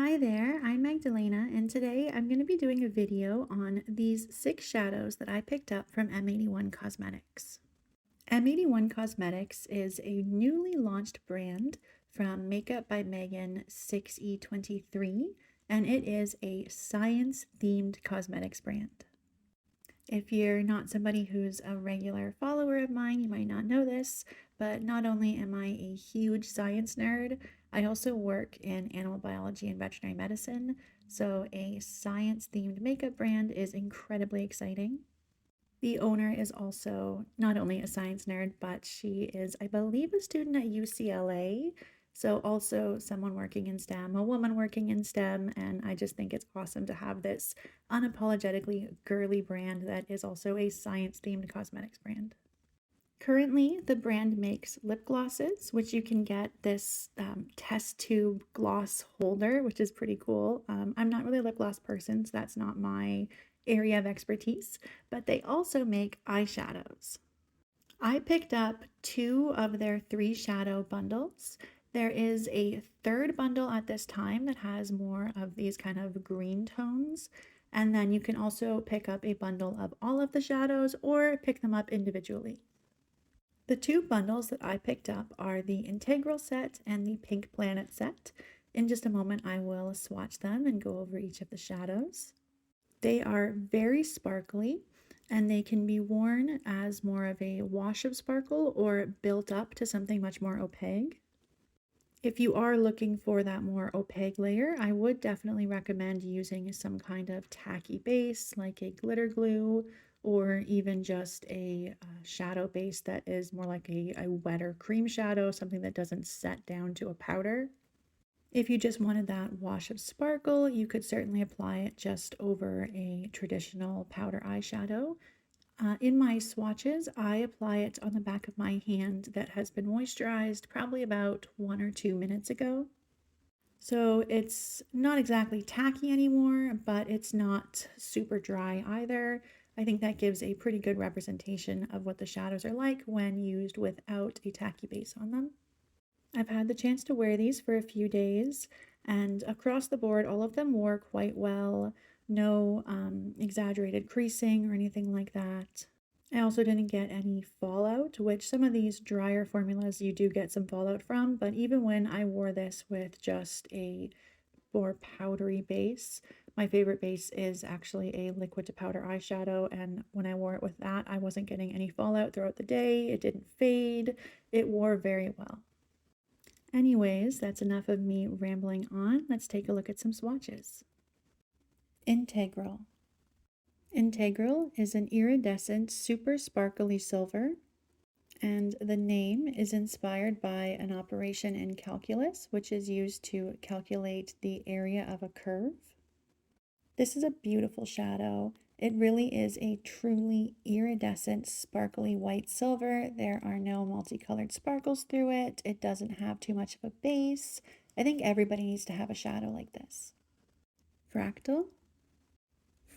Hi there, I'm Magdalena, and today I'm going to be doing a video on these 6 shadows that I picked up from M81 Cosmetics. M81 Cosmetics is a newly launched brand from Makeup by Megan 6E23, and it is a science-themed cosmetics brand. If you're not somebody who's a regular follower of mine, you might not know this, but not only am I a huge science nerd, I also work in animal biology and veterinary medicine, so a science-themed makeup brand is incredibly exciting. The owner is also not only a science nerd, but she is, I believe, a student at UCLA. So also someone working in STEM, a woman working in STEM, and I just think it's awesome to have this unapologetically girly brand that is also a science-themed cosmetics brand. Currently, the brand makes lip glosses, which you can get this test tube gloss holder, which is pretty cool. I'm not really a lip gloss person, so that's not my area of expertise, but they also make eyeshadows. I picked up 2 of their 3 shadow bundles. There is a third bundle at this time that has more of these kind of green tones. And then you can also pick up a bundle of all of the shadows or pick them up individually. The 2 bundles that I picked up are the Integral set and the Pink Planet set. In just a moment, I will swatch them and go over each of the shadows. They are very sparkly and they can be worn as more of a wash of sparkle or built up to something much more opaque. If you are looking for that more opaque layer, I would definitely recommend using some kind of tacky base like a glitter glue or even just a shadow base that is more like a wetter cream shadow, something that doesn't set down to a powder. If you just wanted that wash of sparkle, you could certainly apply it just over a traditional powder eyeshadow. In my swatches, I apply it on the back of my hand that has been moisturized probably about 1 or 2 minutes ago. So it's not exactly tacky anymore, but it's not super dry either. I think that gives a pretty good representation of what the shadows are like when used without a tacky base on them. I've had the chance to wear these for a few days, and across the board, all of them wore quite well. No exaggerated creasing or anything like that. I also didn't get any fallout, which some of these drier formulas you do get some fallout from, but even when I wore this with just a more powdery base, my favorite base is actually a liquid to powder eyeshadow, and when I wore it with that, I wasn't getting any fallout throughout the day. It didn't fade. It wore very well. Anyways, that's enough of me rambling on. Let's take a look at some swatches. Integral. Integral is an iridescent, super sparkly silver, and the name is inspired by an operation in calculus, which is used to calculate the area of a curve. This is a beautiful shadow. It really is a truly iridescent, sparkly white silver. There are no multicolored sparkles through it. It doesn't have too much of a base. I think everybody needs to have a shadow like this. Fractal.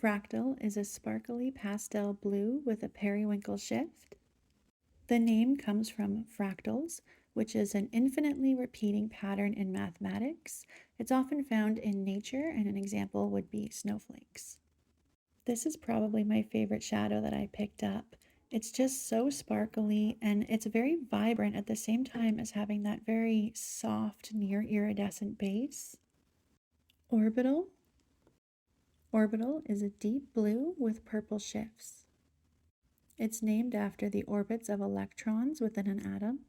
Fractal is a sparkly pastel blue with a periwinkle shift. The name comes from fractals, which is an infinitely repeating pattern in mathematics. It's often found in nature, and an example would be snowflakes. This is probably my favorite shadow that I picked up. It's just so sparkly and it's very vibrant at the same time as having that very soft, near iridescent base. Orbital. Orbital is a deep blue with purple shifts. It's named after the orbits of electrons within an atom.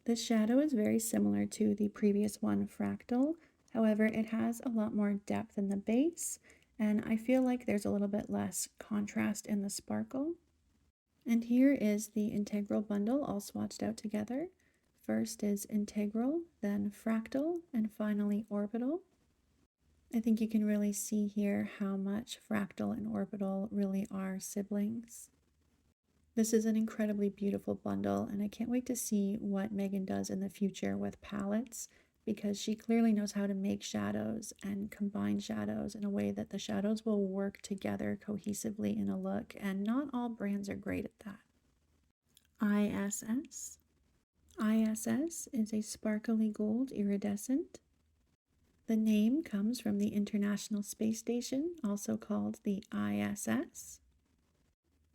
This shadow is very similar to the previous one, Fractal. However, it has a lot more depth in the base, and I feel like there's a little bit less contrast in the sparkle. And here is the Integral bundle all swatched out together. First is Integral, then Fractal, and finally Orbital. I think you can really see here how much Fractal and Orbital really are siblings. This is an incredibly beautiful bundle, and I can't wait to see what Megan does in the future with palettes, because she clearly knows how to make shadows and combine shadows in a way that the shadows will work together cohesively in a look, and not all brands are great at that. ISS. ISS is a sparkly gold iridescent. The name comes from the International Space Station, also called the ISS.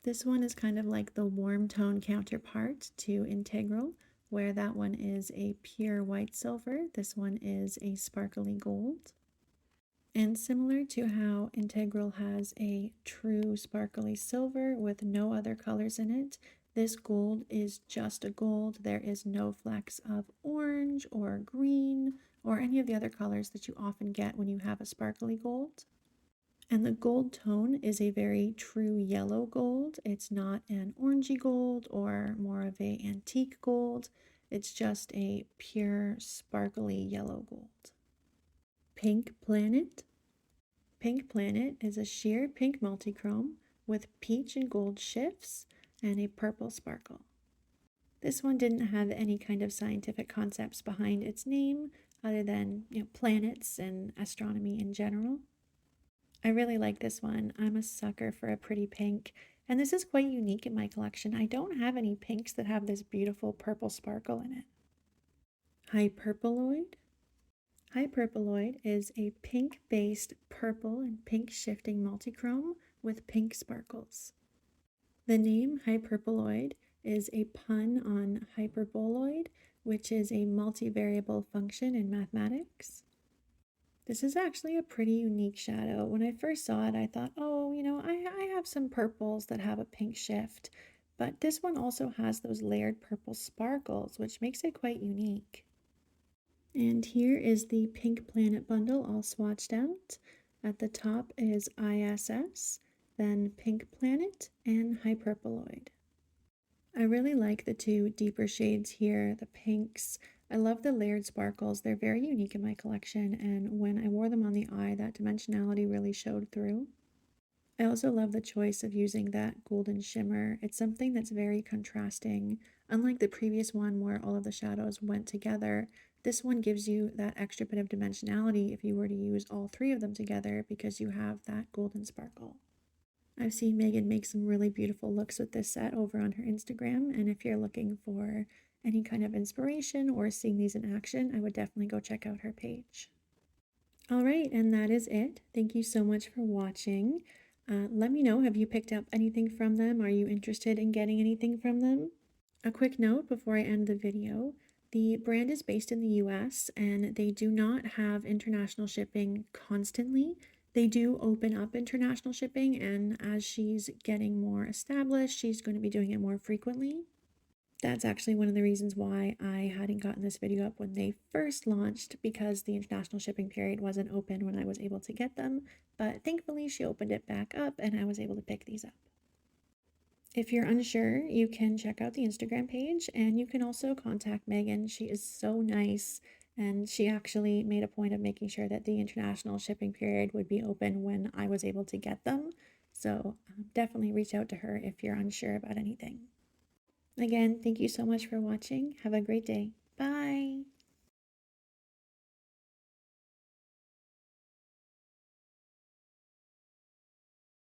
This one is kind of like the warm tone counterpart to Integral, where that one is a pure white silver. This one is a sparkly gold. And similar to how Integral has a true sparkly silver with no other colors in it, this gold is just a gold. There is no flecks of orange or green or any of the other colors that you often get when you have a sparkly gold. And the gold tone is a very true yellow gold. It's not an orangey gold or more of a antique gold. It's just a pure sparkly yellow gold. Pink Planet. Pink Planet is a sheer pink multichrome with peach and gold shifts and a purple sparkle. This one didn't have any kind of scientific concepts behind its name other than planets and astronomy in general. I really like this one. I'm a sucker for a pretty pink, and this is quite unique in my collection. I don't have any pinks that have this beautiful purple sparkle in it. Hyperpoloid. Hyperpoloid is a pink-based purple and pink shifting multichrome with pink sparkles. The name hyperpoloid is a pun on hyperboloid, which is a multivariable function in mathematics. This is actually a pretty unique shadow. When I first saw it, I thought, oh, I have some purples that have a pink shift, but this one also has those layered purple sparkles, which makes it quite unique. And here is the Pink Planet bundle all swatched out. At the top is ISS, then Pink Planet, and Hyperpoloid. I really like the two deeper shades here, the pinks. I love the layered sparkles. They're very unique in my collection, and when I wore them on the eye, that dimensionality really showed through. I also love the choice of using that golden shimmer. It's something that's very contrasting. Unlike the previous one where all of the shadows went together, this one gives you that extra bit of dimensionality if you were to use all three of them together because you have that golden sparkle. I've seen Megan make some really beautiful looks with this set over on her Instagram, and if you're looking for any kind of inspiration or seeing these in action, I would definitely go check out her page. All right, and that is it. Thank you so much for watching. Let me know, have you picked up anything from them? Are you interested in getting anything from them? A quick note before I end the video. The brand is based in the US and they do not have international shipping constantly. They do open up international shipping, and as she's getting more established, she's going to be doing it more frequently. That's actually one of the reasons why I hadn't gotten this video up when they first launched, because the international shipping period wasn't open when I was able to get them, but thankfully she opened it back up and I was able to pick these up. If you're unsure, you can check out the Instagram page, and you can also contact Megan. She is so nice, and she actually made a point of making sure that the international shipping period would be open when I was able to get them. So definitely reach out to her if you're unsure about anything. Again, thank you so much for watching. Have a great day.